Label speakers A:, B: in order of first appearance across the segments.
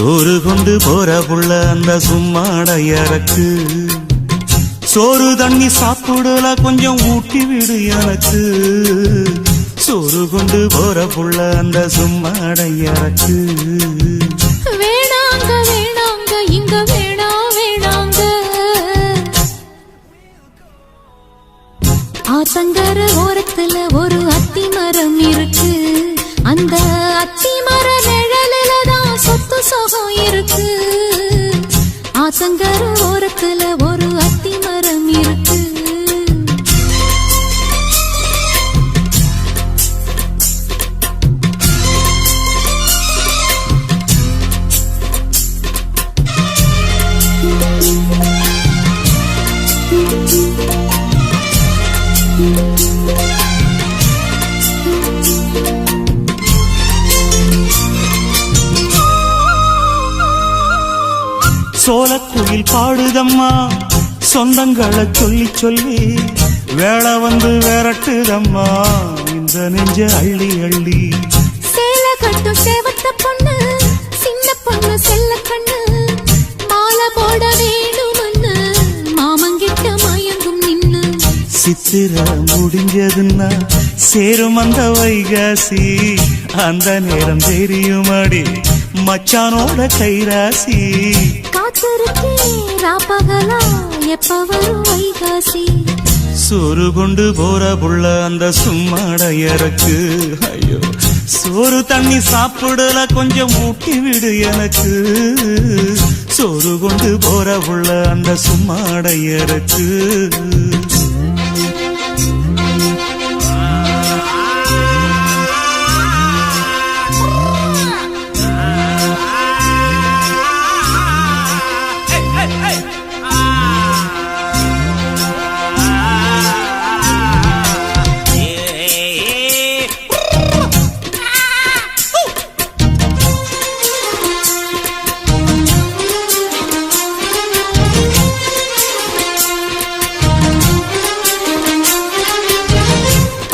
A: சோறு கொண்டு போற புள்ள அந்த சும்மாடையறக்கு சோறு தண்ணி சாப்பிடல கொஞ்சம் ஊட்டி விடு எனக்கு சோறு கொண்டு போற புள்ள அந்த சும்மாடையறக்கு
B: வேணாங்க வேணாங்க இங்க வேணாங்க ஆத்தங்கர ஓரத்துல ஒரு அத்தி மரம் இருக்கு அந்த அத்தி மர நிழலில தான் சொத்து சுகம் இருக்கு ஆத்தங்கர ஓரத்துல ஒரு அத்தி மரம் இருக்கு
A: சோலக்குயில் பாடுதம்மா சொந்தங்களை சொல்லி சொல்லி வேளை வந்து விரட்டுதம்மா இந்த நெஞ்ச அள்ளி அள்ளி
B: சேல கட்டும் சேவத்த பொண்ணு சின்ன பொண்ணு செல்ல கண்ணு மாலை போட வேணும்னு மாமங்கிட்ட மயங்கும் நின்னு
A: சித்திர முடிஞ்சதுன்னா சேரும் அந்த வைகாசி அந்த நேரம் தெரியுமாடி மச்சானோட கைராசி
B: காத்திருக்கே ராப்பகலா எப்ப வரும் வைகாசி
A: சோறு கொண்டு போற புள்ள அந்த சும்மாடையறக்கு ஐயோ சோறு தண்ணி சாப்பிடல கொஞ்சம் ஊட்டி விடு எனக்கு சோறு கொண்டு போற புள்ள அந்த சும்மாடையறக்கு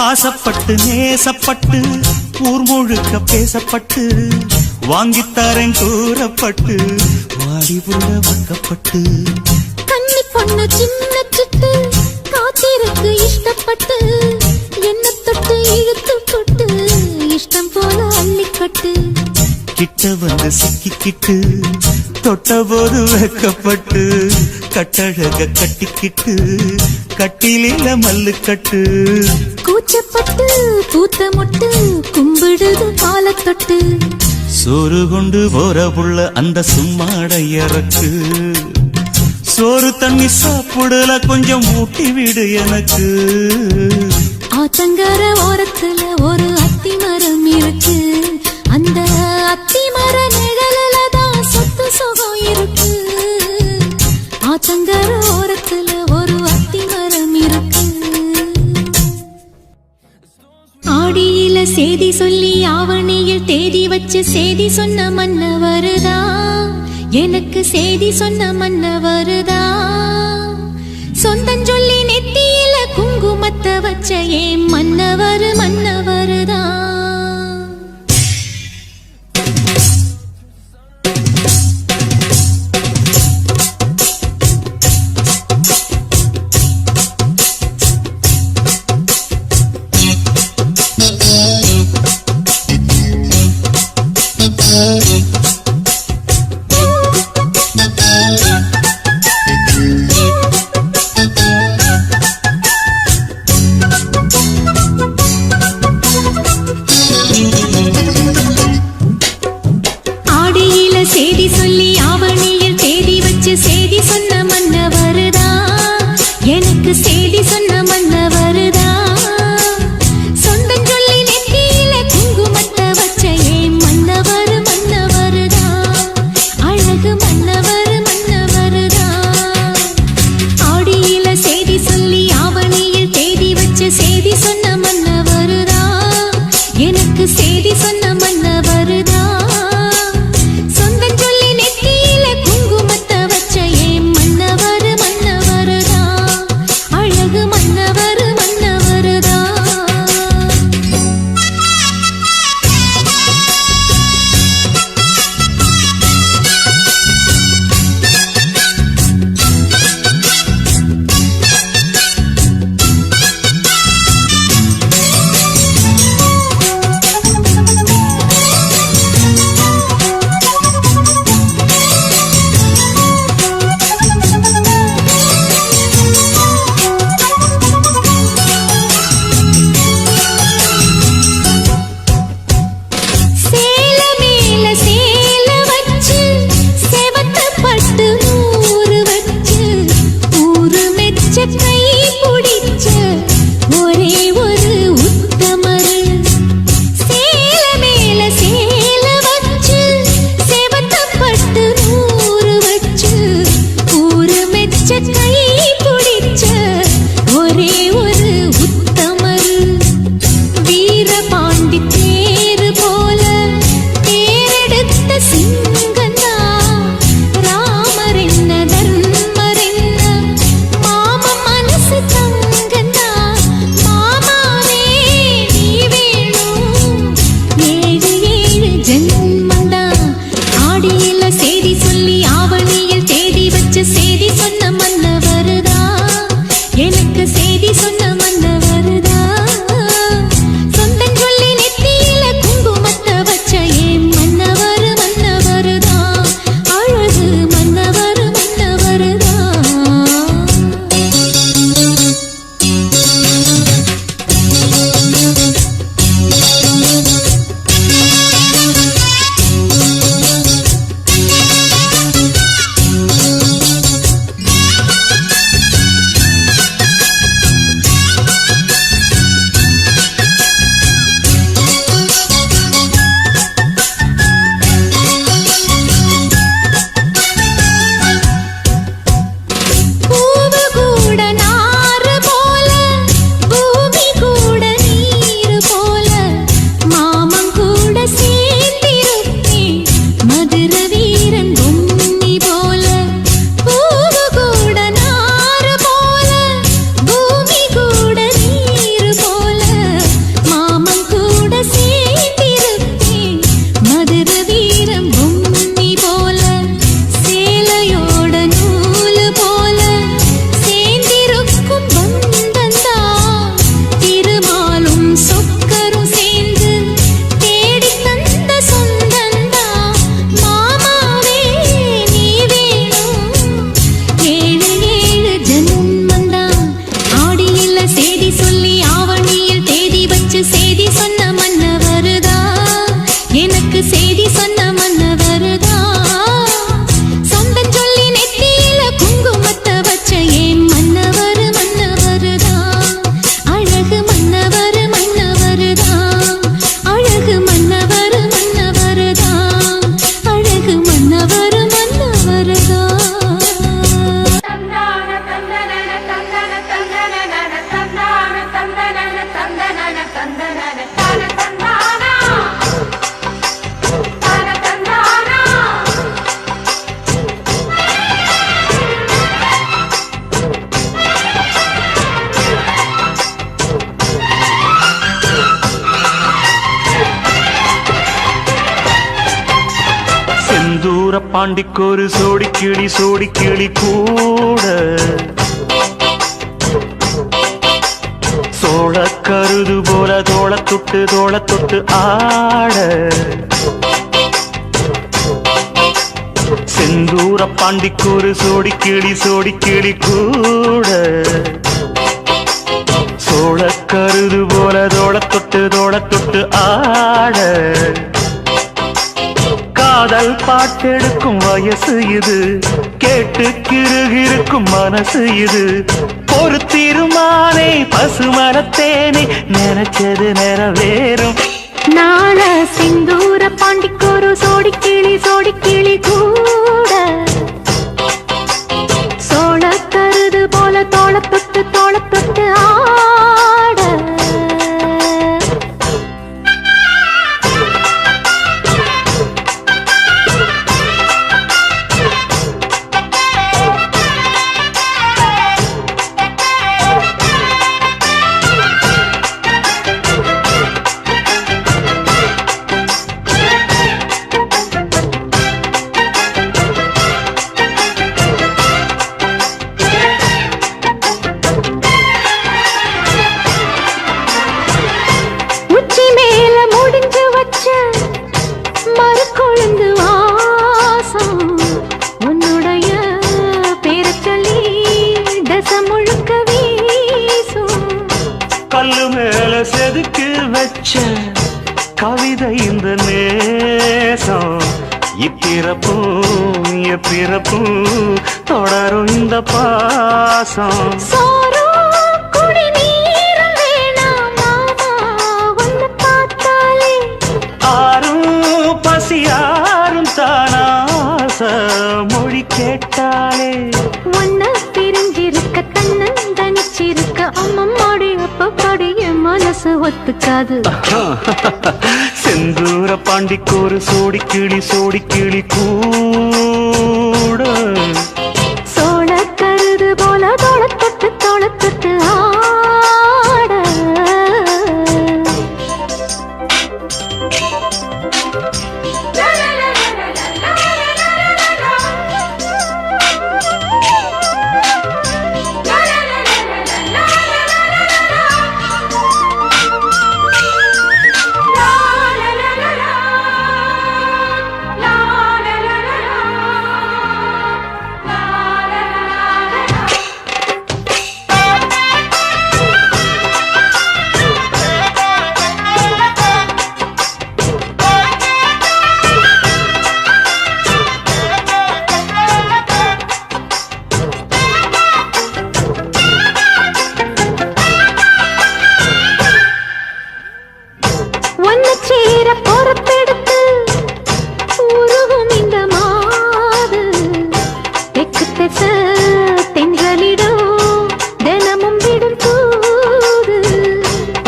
A: ஆசப்பட்டு நேசப்பட்டு ஊர் முழுக்க பேசப்பட்டு வாங்கித்தாரன் கூறப்பட்டு வாடி புள்ள வாக்கப்பட்டு
B: கன்னி பொண்ணு சின்ன சிட்டு காத்திருக்கு இஷ்டப்பட்டு என்ன தொட்டு இழுத்து தொட்டு இஷ்டம் போல அள்ளிக்கட்டு
A: கிட்ட வந்து சிக்கிக்கிட்டு தொட்ட போது வைக்கப்பட்டு கட்டழக கட்டிக்கிட்டு கட்டிலில மல்லு கட்டு
B: கூச்சப்பட்டு பூத்த முட்டு கும்பிடுது காலத்தொட்டு
A: சோறு கொண்டு போற புள்ள அந்த சும்மாடையறக்கு சோறு தண்ணி சாப்பிடல கொஞ்சம் ஊட்டி விடு எனக்கு
B: ஆத்தங்கர ஓரத்துல ஒரு அத்தி மரம் இருக்கு அந்த அத்தி மர நிழலில தான் சொத்து சுகம் இருக்கு ஆத்தங்கர ஓரத்துல ஒரு அத்தி மரம் இருக்கு ஆடியில சேதி சொல்லி ஆவணியில் தேதி வச்சு சேதி சொன்ன மன்ன வருதா எனக்கு சேதி சொன்ன மன்ன வருதா சொந்தஞ்சொல்லி நெத்தியில குங்குமத்தை வச்ச ஏன் மன்னவருதா
A: பாண்டிக்கு ஒரு சோடி கிளி கூட சோழ கருது போல தோள தொட்டு ஆட செந்தூர பாண்டிக்கு ஒரு சோடி கிளி கூட சோழ கருது போல தோள தொட்டு ஆட காதல் பாட்டெடுக்கும் வயசு இது கேட்டு கிருகிருக்கும் மனசு இது ஒரு தீர்மானே பசுமரத்தேனே நினைச்சது நிறைவேறும்
B: நாள சிந்தூர பாண்டிக்கொரு சோடி கிளி கூட சோழ கருது போல தோள தொட்டு ஆட
A: கல்லு மேல செதுக்கு வச்ச கவிதை இந்த நேசம் இப்பிறப்பும் எப்பிறப்பும் தொடரும் இந்த பாசம் ஆரும் பசியாரும் தானாச மொழி கேட்டாலே
B: ஒன்ன பிரிஞ்சிருக்க தன்னன் தனிச்சிருக்க அம்மம்மாடி அப்பப்படிய மனசு ஒத்துக்காது
A: செந்தூர பாண்டிக்கு ஒரு சோடி கிளி கூட
B: சோழ கருது போல தோள தொட்டு ஆட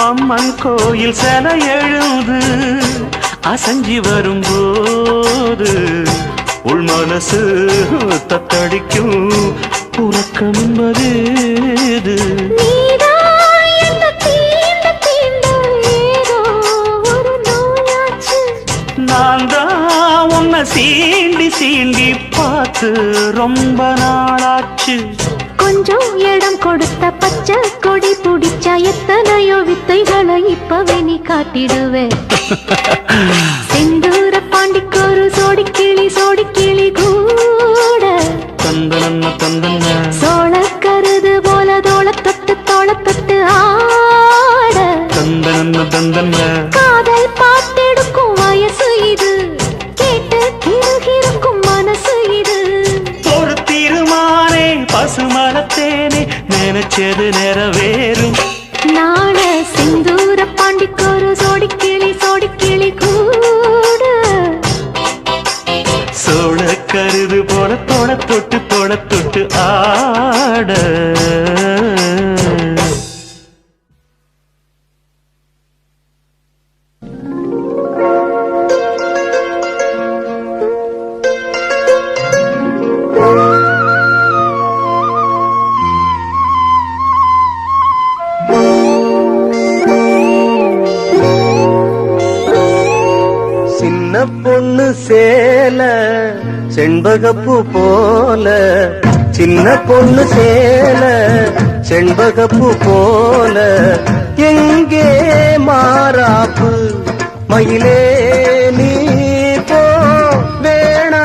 A: அம்மன் கோயில் சிலை எழுது அசஞ்சி வரும்போது உள் மனசு தத்தடிக்கும் உறக்கம் என்பது நான் தான் உன்னை சீண்டி பார்த்து ரொம்ப நாளாச்சு
B: கொஞ்சம் இடம் கொடுத்த பச்சை கொடி பிடிச்சா எத்தனையோ வித்தைகளை இப்பவே நீ காட்டிடுவே செந்தூர பாண்டிக்கு ஒரு சோடி கிளி கூட
A: தந்தன
B: சோழ கருது போல தோள தொட்டு ஆட
A: தந்தன
B: காதல் பாட்டெடுக்கும் வயசு இது கேட்டு கிருகிருக்கும் மனசு இது
A: ஒரு தீர்மானே பசுமரத்தேனே நினைச்சது நிறைவேறும்
B: நாள சிந்தூர பாண்டிக்கு ஒரு சோடி கிளி கூட
A: சோழ கருது போல தோள தொட்டு ஆட
C: செண்பகப்பூ போல சின்ன பொண்ணு சேல செண்பகப்பூ போல எங்கே மாறாப்பு மயிலே நீ போ வேணா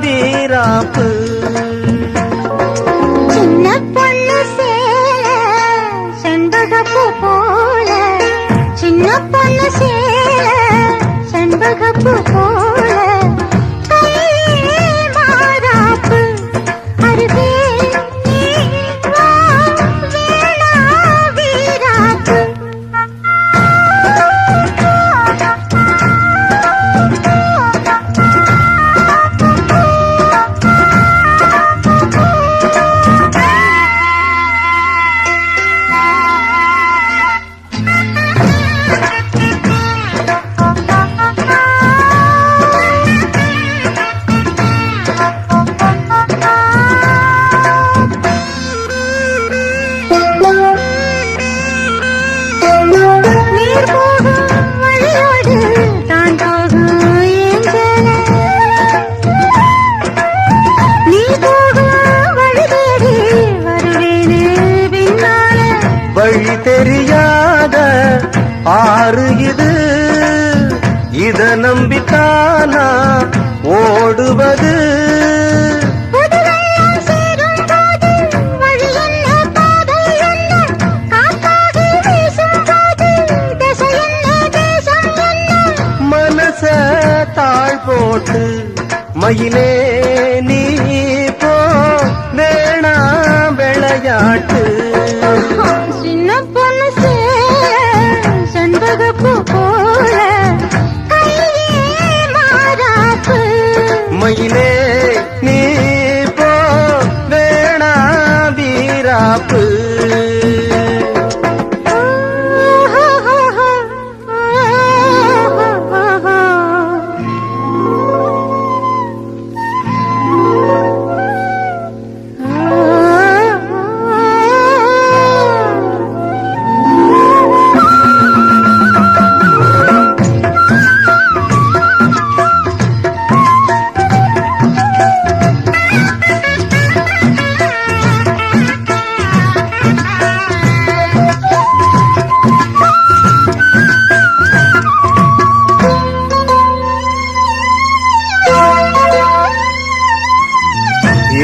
C: வீராப்பு
D: சின்ன பொண்ணு சேல செண்பகப்பூ போல சின்ன பொண்ணு சேல செண்பகப்பூ போல கையே மாறாப்பு அருகே நீ வா வேணா வீராப்பு நீர் போகும் வழியோடு தான் போகும் ஏஞ்சல நீ போகும் வழி தேடி வருவேனே பின்னால
C: வழி தெரியாத ஆறு இது இத நம்பித்தானா ஓடுவது
D: புதுவெள்ளம் சேரும் போது வழி என்ன பாதை என்ன காத்தாகி வீசும் போது திசை என்ன தேசம் என்ன
C: மனச தாழ் போட்டு மயிலே நீ போ வேணா விளையாட்டு
D: சின்ன பொண்ணு சேல செண்பகப்பூ போல கையே மாறாப்பு
C: மயிலே நீ போ வேணா வீராப்பு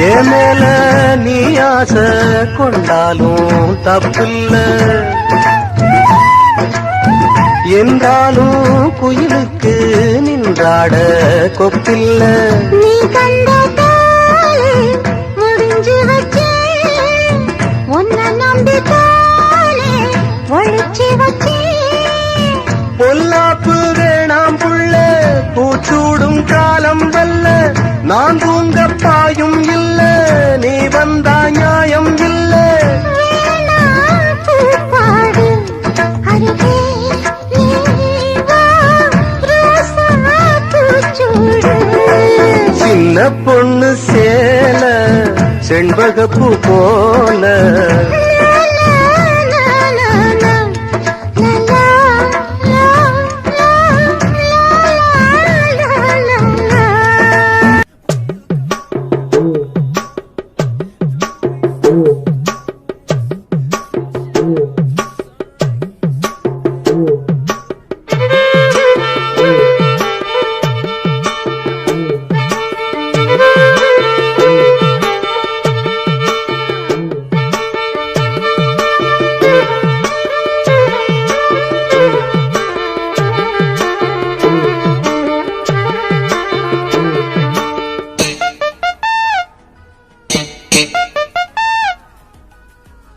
C: ஏன் மேல நீ ஆசை கொண்டாலும் தப்பில்ல என்றாலும் குயிலுக்கு நின்றாட கொப்பில்ல
D: நீ கண்ட தாலே முடிஞ்சு வச்சேன் உன்னை நம்பி தாலே ஒழிச்சு வச்சேன்
C: பொல்லாப்பு வேணாம் புள்ள பூச்சூடும் காலம் வல்ல நான் தூங்க பாயும் இல்ல நீ வந்தா நியாயம் இல்ல
D: வேணா பூப்பாடு அருகே நீ வா ரோசா பூச்சூடு
C: சின்ன பொண்ணு சேல செண்பகப்பூ போல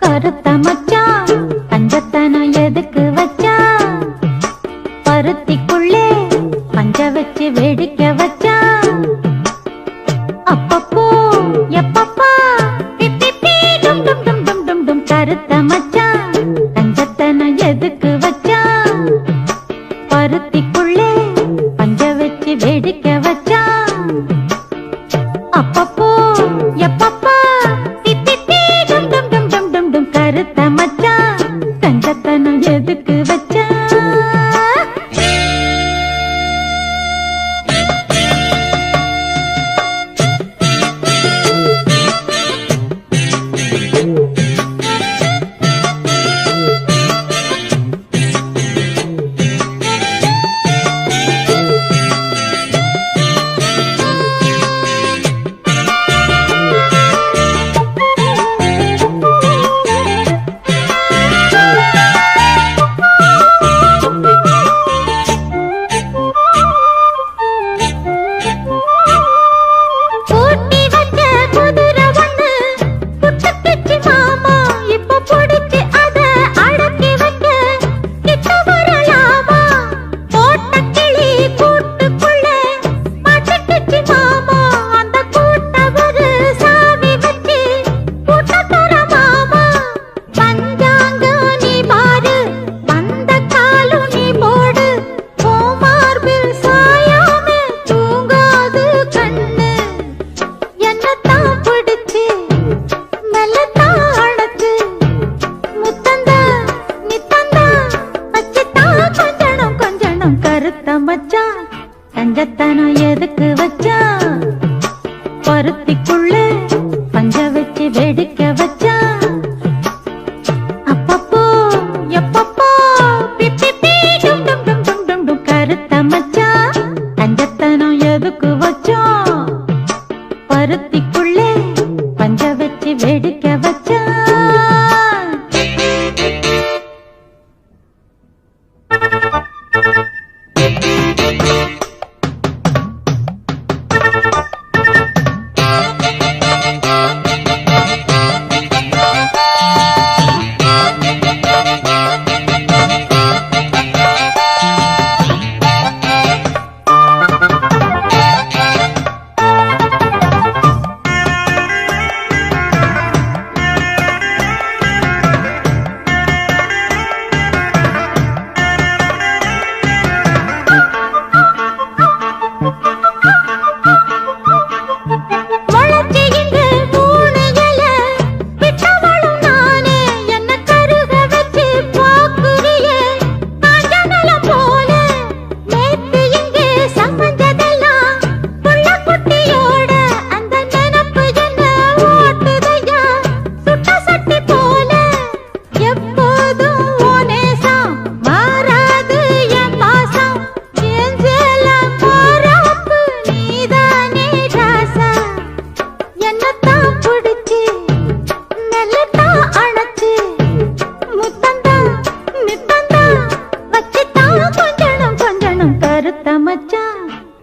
B: கருத்த மச்சான் பஞ்சத்தனம் எதுக்கு வச்சான் பருத்திக்குள்ளே பஞ்ச வச்சு வேடிக்கை வச்சான் அப்பப்போ எப்பப்பா பிப்பி டும் டும் டும் டும் டும் டும் கருத்த மச்சான் பஞ்சத்தனம் எதுக்கு வச்சான் பருத்திக்குள்ளே பஞ்ச வச்சு வேடிக்கை வச்சான் அப்பப்போ எப்பப்பா பிப்பி டும் டும் டும் டும் டும் டும் கருத்த மச்சான் கஞ்சத்தனம் எதுக்கு
D: வச்சான். அப்பப்போ எப்பப்போ பிப்பி பீ டும் டும் டும் டும் டும் டும் கருத்த மச்சான். கஞ்சத்தனம் எதுக்கு வச்சோம்? பருத்திக்குள்ளே பஞ்ச வச்சு வேடிக்கை வச்சான்.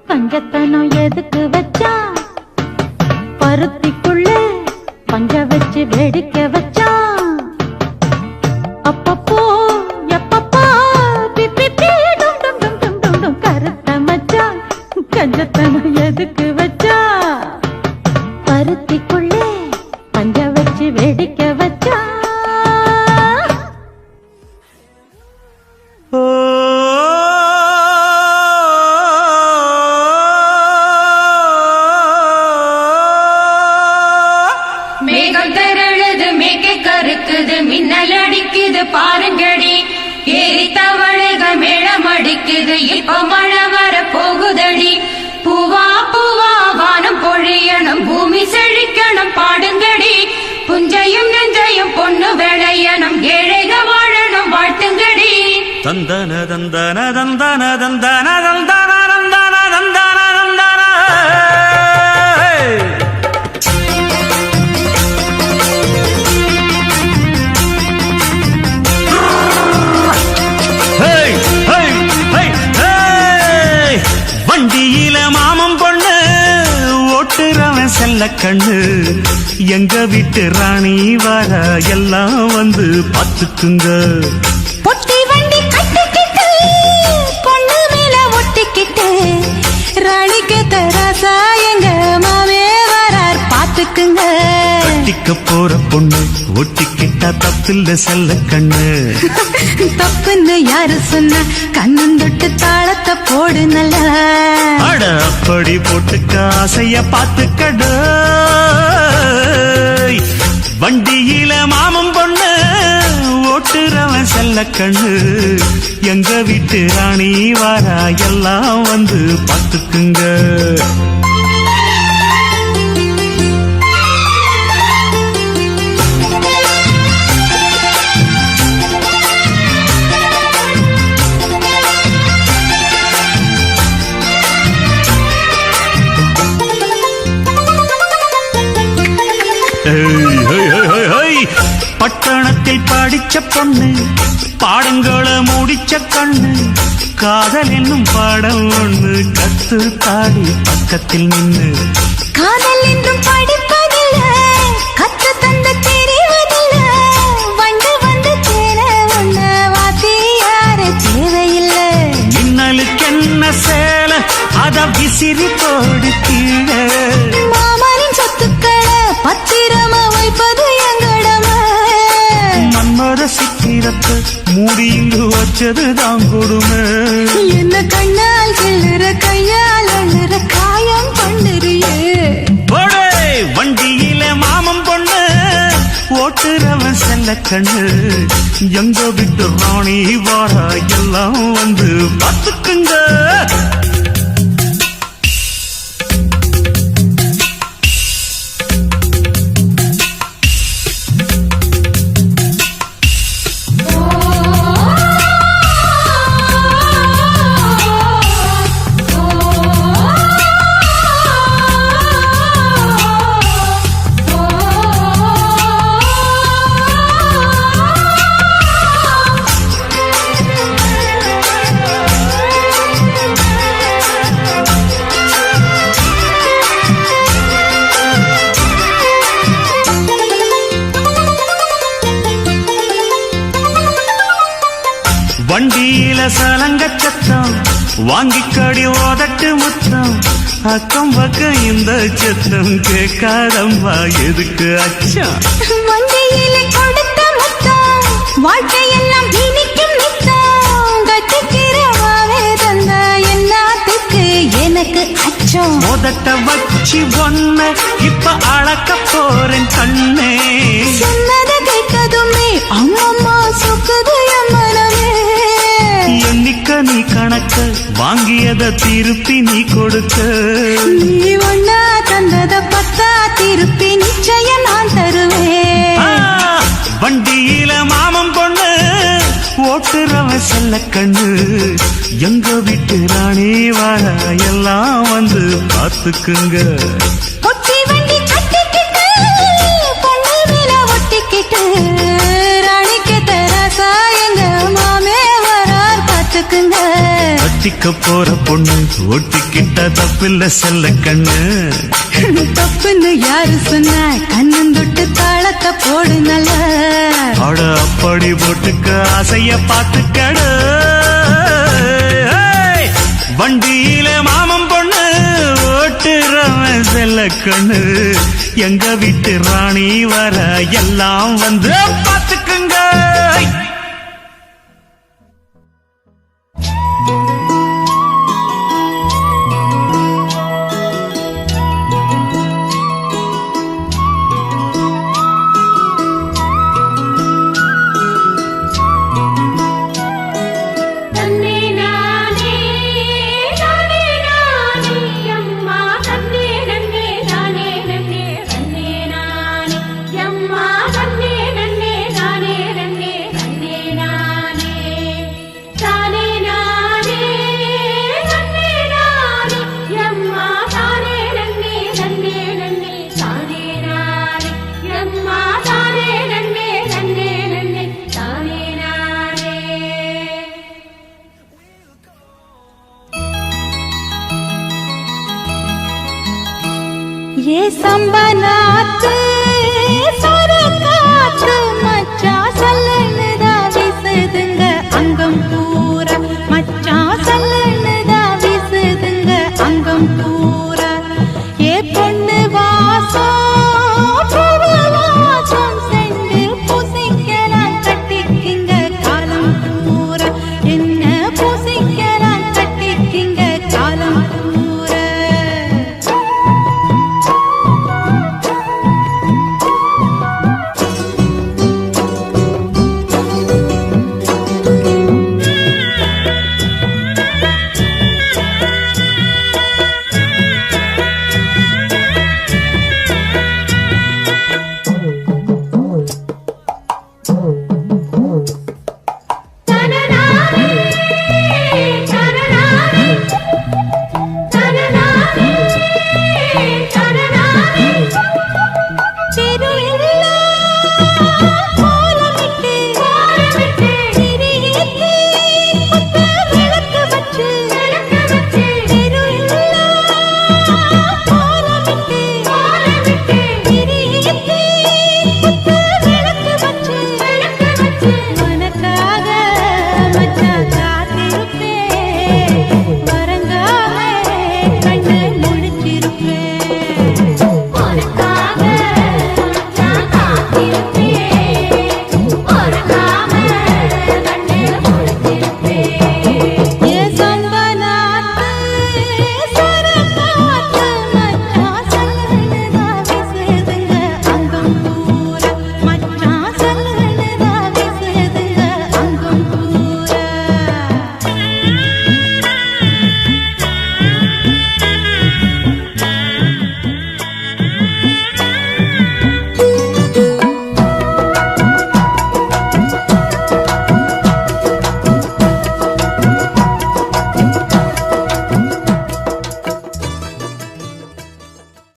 D: கஞ்சத்தனம் எதுக்கு வச்சான்? பருத்திக்குள்ளே பஞ்ச வச்சு வேடிக்கை வச்சான். அப்பப்போ எப்பப்போ பிப்பி பீ டும் டும் டும் டும் டும் டும் கருத்த மச்சான். கஞ்சத்தனம் எதுக்கு வச்சான்? பருத்திக்குள்ளே பஞ்ச வச்சு வேடிக்கை வச்சான்.
E: மேகம் திரழுது மேகை கருக்குது மின்னல் அடிக்குது பாருங்கடி ஏறி தவளைகள் மேளம் அடிக்குது இப்ப மழை வர போகுதடி பூவா பூவா வானம் பொழியணும் பூமி செழிக்கணும் பாடுங்கடி புஞ்சையும் நெஞ்சையும் பொண்ணு விளையணும் ஏழைக வாழணும் வாழ்த்துங்கடி
A: தந்தன தந்தன தந்தன தந்தன தந்தன தந்தன தந்தன தந்தன வண்டியில மாமன் பொண்ணு ஓட்டுறவன் செல்ல கண்ணு எங்க வீட்டு ராணி வர எல்லாம் வந்து பார்த்துக்குங்க.
B: பொட்டி வண்டி கட்டிக்கிட்டு பொண்ணு மேல ஒட்டிக்கிட்டு ராணிக்கு தராசா எங்க மாமே வரார் பாத்துக்குங்க.
A: கட்டிக்க போற பொண்ணு ஒட்டிக்கிட்டா தப்பில்ல செல்ல கண்ணு.
B: தப்புன்னு யாரு சொன்ன கண்ணந்தொட்டு தாளத்தை போடு நல்லா.
A: அட அப்படி போட்டுக்க ஆசைய பார்த்துக்கட. வண்டியில மாமன் பொண்ணு ஓட்டுறவன் செல்ல கண்ணு எங்க வீட்டு ராணி வாரா எல்லாம் வந்து பார்த்துக்குங்க. பட்டணத்தில் படிச்ச பொண்ணு பாடங்களை முடிச்ச கண்ணு காதல் என்னும் பாடம் ஒண்ணு கத்து தாடி பக்கத்தில் நின்னு.
B: காதல் என்றும் படிப்பதில்லை கத்து தந்த தெரிவதில்லை வந்து வந்து சேர ஒண்ண வாத்தியார தேவையில்லை.
A: மின்னலுக்கு என்ன சேல அத விசிறி போடு கீழே.
B: மாமனின் சொத்துக்களை பத்திரமா வைப்பது எங்கடமை.
A: மன்மத சித்திரத்தை மூடி இங்கு வச்சதுதான் கொடுமை.
B: என்ன கண்ணால் கிள்ளுற கையால் அள்ளுற காயம் பண்ணுறியே.
A: வண்டியில மாமன் பொண்ணு ஓட்டுறவன் செல்ல கண்ணு எங்க விட்டு ராணி வாரா எல்லாம் வந்து பார்த்துக்குங்க. வண்டியில சலங்க சத்தம் வாங்கிக்கடி ஓதட்டு முத்தம் அக்கம் பக்கம் இந்த சத்தம் கேட்காதம்மா எதுக்கு அச்சம்
B: வண்டியில கொடுத்த முத்தம் வாழ்க்கையெல்லாம் இனிக்கும் நித்தம் கட்டிக்கிறவாவே தந்த எல்லாத்துக்கு எனக்கு அச்சம்
A: மோதட்ட வச்சு ஒன்ன இப்ப அளக்க போறேன் கண்ணே
B: சொன்னதை கேட்டதுமே அம்மம்மா சொக்குது என் மனமே
A: எண்ணிக்க நீ கணக்க வாங்கியத திருப்பி நீ கொடுக்க
B: நீ ஒன்னா தந்தத பத்தா திருப்பி நிச்சயம் நான் தருவேன்
A: வண்டியில மாமன் பொண்ணு ஓட்டுறவன் செல்ல கண்ணு எங்க வீட்டு ராணி வர எல்லாம் வந்து பாத்துக்குங்க
B: பொட்டி வண்டி கட்டிக்கிட்டு பொண்ணு மேல ஒட்டிக்கிட்டு ராணிக்கு தராசா எங்க மாமே வரார் பாத்துக்குங்க
A: கட்டிக்க போற பொண்ணு ஒட்டிக்கிட்ட தப்பில்ல செல்ல கண்ணு
B: தப்புன்னு யாரு சொன்னா கண்ணன் தொட்டு தாளத்தை போடு நல்ல
A: அட அப்படி போட்டுக்க ஆசைய பாத்துக்கடு வண்டியில மாமன் பொண்ணு ஓட்டுறவன் செல்ல கண்ணு எங்க வீட்டு ராணி வர எல்லாம் வந்து பாத்துக்குங்க
B: ये संबा